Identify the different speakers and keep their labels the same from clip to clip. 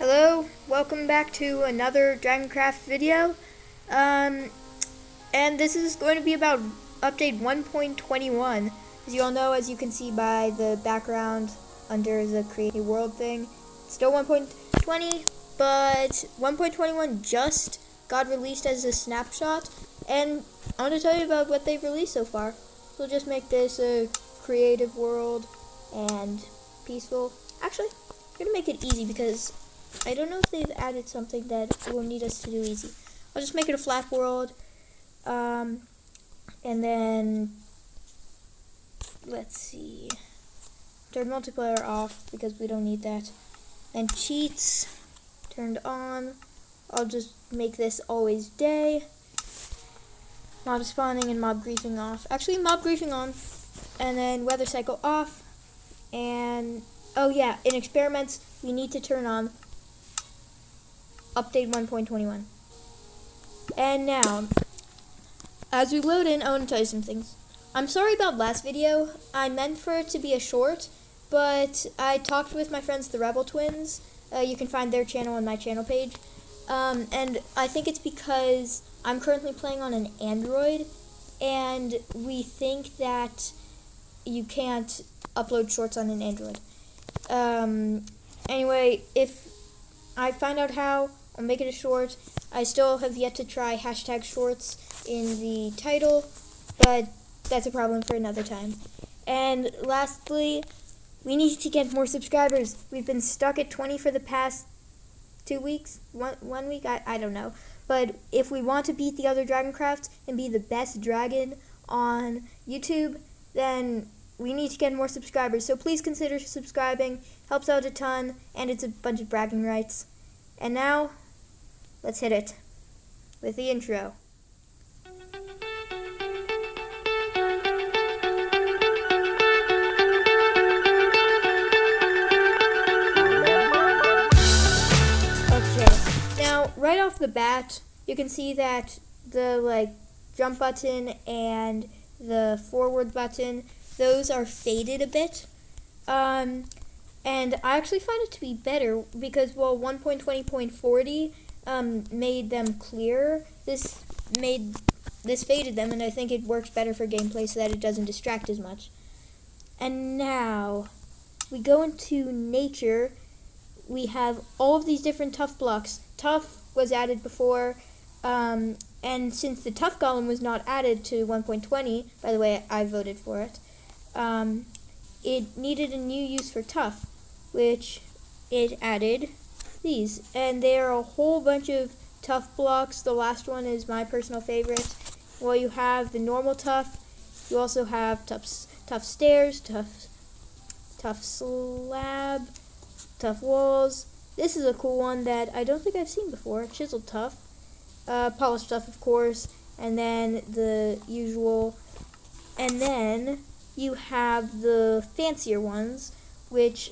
Speaker 1: Hello, welcome back to another DragonCraft video. And this is going to be about update 1.21. As you all know, as you can see by the background under the create a world thing, it's still 1.20, but 1.21 just got released as a snapshot, and I want to tell you about what they've released so far. So we'll just make this a creative world and peaceful. Actually, I'm going to make it easy because I don't know if they've added something that will need us to do easy. I'll just make it a flat world, and then let's see, turn multiplayer off because we don't need that, and cheats turned on. I'll just make this always day, mob spawning and mob griefing off. Actually, mob griefing on, and then weather cycle off, and oh yeah, in experiments we need to turn on update 1.21. And now, as we load in, I want to tell you some things. I'm sorry about last video. I meant for it to be a short, but I talked with my friends, the Rebel Twins. You can find their channel on my channel page. And I think it's because I'm currently playing on an Android, and we think that you can't upload shorts on an Android. Anyway, if I find out how, I'll make it a short. I still have yet to try hashtag shorts in the title, but that's a problem for another time. And lastly, we need to get more subscribers. We've been stuck at 20 for the past 2 weeks, one week, I don't know. But if we want to beat the other DragonCrafts and be the best dragon on YouTube, then we need to get more subscribers. So please consider subscribing. Helps out a ton, and it's a bunch of bragging rights. And now, let's hit it with the intro. Okay, now right off the bat, you can see that the jump button and the forward button, those are faded a bit. And I actually find it to be better because, well, 1.20.40 made them clearer. This faded them, and I think it works better for gameplay so that it doesn't distract as much. And now we go into nature. We have all of these different tuff blocks. Tuff was added before, and since the tuff golem was not added to 1.20, by the way, I voted for it, it needed a new use for tuff, which it added these. And there are a whole bunch of tuff blocks. The last one is my personal favorite. Well, you have the normal tuff. You also have tuff stairs, tuff slab, tuff walls. This is a cool one that I don't think I've seen before. Chiseled tuff. Polished tuff, of course. And then the usual. And then you have the fancier ones, which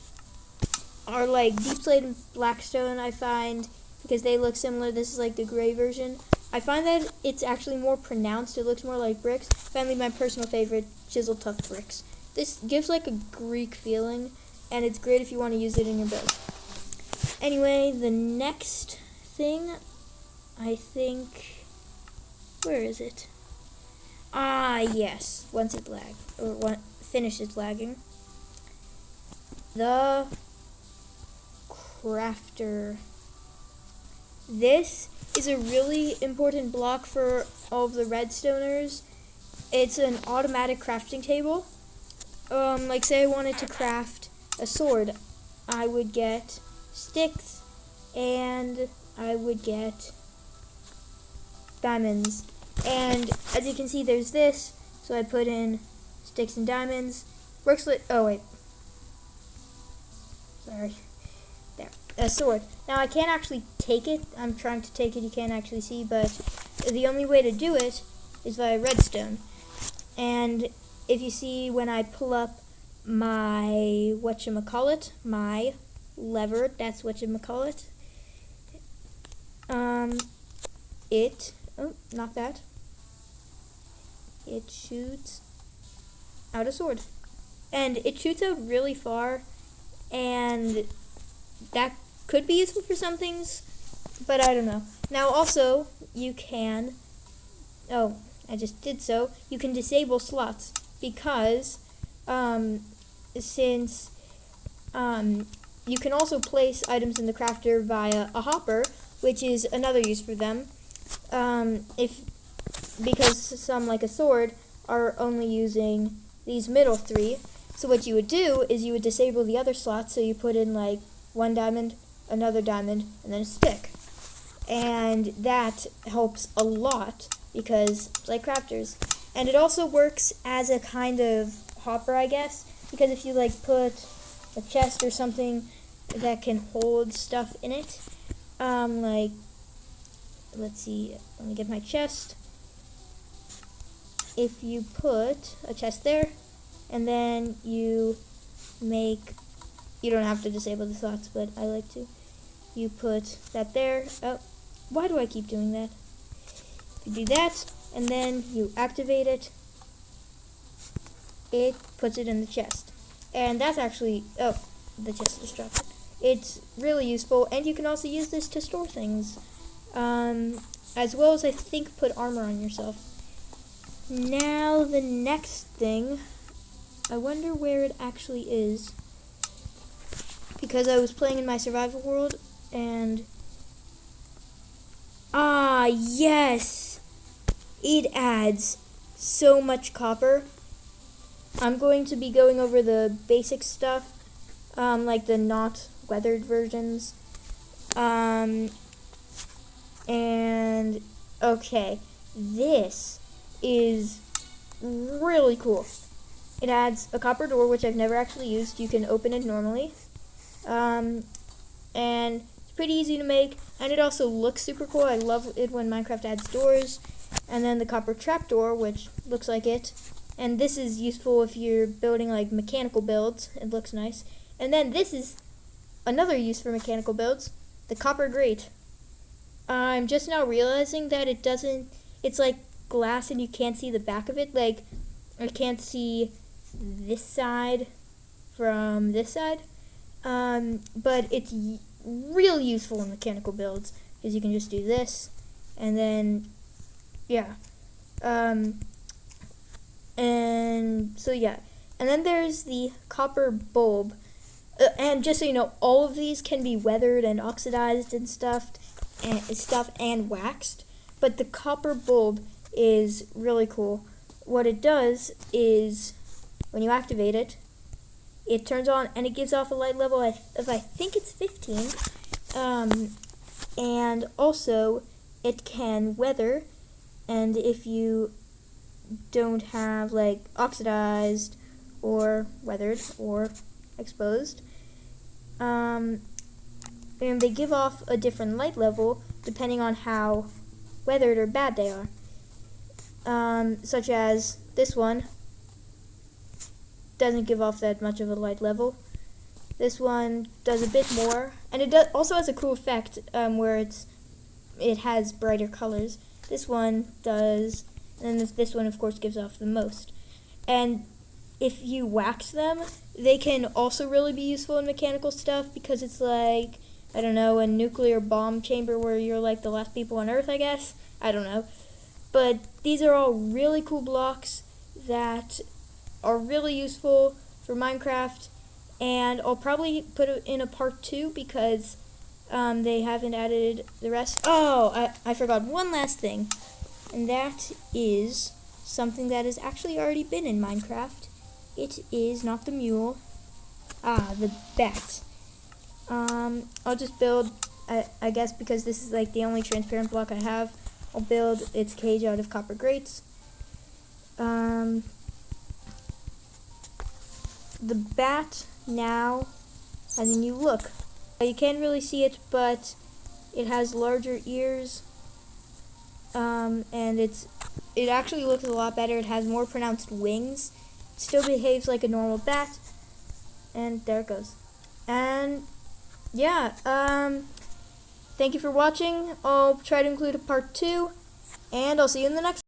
Speaker 1: are like deep slate and blackstone, I find, because they look similar. This is like the gray version. I find that it's actually more pronounced. It looks more like bricks. Finally, my personal favorite, chiseled tuff bricks. This gives like a Greek feeling, and it's great if you want to use it in your build. Anyway, the next thing, I think, where is it? Ah, yes, once it finishes lagging. The crafter. This is a really important block for all of the redstoners. It's an automatic crafting table. Like say I wanted to craft a sword, I would get sticks and I would get diamonds. And as you can see, there's this, so I put in sticks and diamonds. Works like, oh wait, sorry, there, a sword. Now I can't actually take it. I'm trying to take it, you can't actually see, but the only way to do it is via redstone. And if you see when I pull up my, my lever, that's whatchamacallit, oh, not that. It shoots out a sword. And it shoots out really far, and that could be useful for some things, but I don't know. Now also, you can, oh, I just did so, you can disable slots, because since you can also place items in the crafter via a hopper, which is another use for them, because some, like a sword, are only using these middle three. So what you would do is you would disable the other slots, so you put in like one diamond, another diamond, and then a stick. And that helps a lot because it's like crafters. And it also works as a kind of hopper, I guess, because if you like put a chest or something that can hold stuff in it, like, let's see, let me get my chest. If you put a chest there, and then you don't have to disable the slots, but I like to. You put that there. Oh, why do I keep doing that? You do that, and then you activate it. It puts it in the chest. And that's actually, oh, the chest just dropped it. It's really useful, and you can also use this to store things. As well as, I think, put armor on yourself. Now, the next thing, I wonder where it actually is. Because I was playing in my survival world, and... Ah, yes! It adds so much copper. I'm going to be going over the basic stuff, like the not weathered versions. And, okay, this is really cool. It adds a copper door, which I've never actually used. You can open it normally. And it's pretty easy to make, and it also looks super cool. I love it when Minecraft adds doors. And then the copper trapdoor, which looks like it. And this is useful if you're building like mechanical builds. It looks nice. And then this is another use for mechanical builds, the copper grate. I'm just now realizing that it doesn't, it's like glass and you can't see the back of it. Like, I can't see this side from this side. But it's real useful in mechanical builds because you can just do this and then, yeah. And so, yeah. And then there's the copper bulb. And just so you know, all of these can be weathered and oxidized and stuff and waxed. But the copper bulb is really cool. What it does is, when you activate it, it turns on and it gives off a light level of I think it's 15. And also, it can weather. And if you don't have like oxidized or weathered or exposed, and they give off a different light level depending on how weathered or bad they are. Such as this one doesn't give off that much of a light level. This one does a bit more, and it also has a cool effect where it has brighter colors. This one does, and then this one of course gives off the most. And if you wax them, they can also really be useful in mechanical stuff because it's like, I don't know, a nuclear bomb chamber where you're like the last people on Earth, I guess. I don't know. But these are all really cool blocks that are really useful for Minecraft, and I'll probably put it in a part 2 because they haven't added the rest. Oh, I forgot one last thing, and that is something that has actually already been in Minecraft. It is not the mule, the bat. I'll just build, I guess because this is like the only transparent block I have, I'll build its cage out of copper grates. The bat now has a new look. You can't really see it, but it has larger ears, and it actually looks a lot better. It has more pronounced wings. It still behaves like a normal bat, and there it goes. And yeah, thank you for watching. I'll try to include a part 2, and I'll see you in the next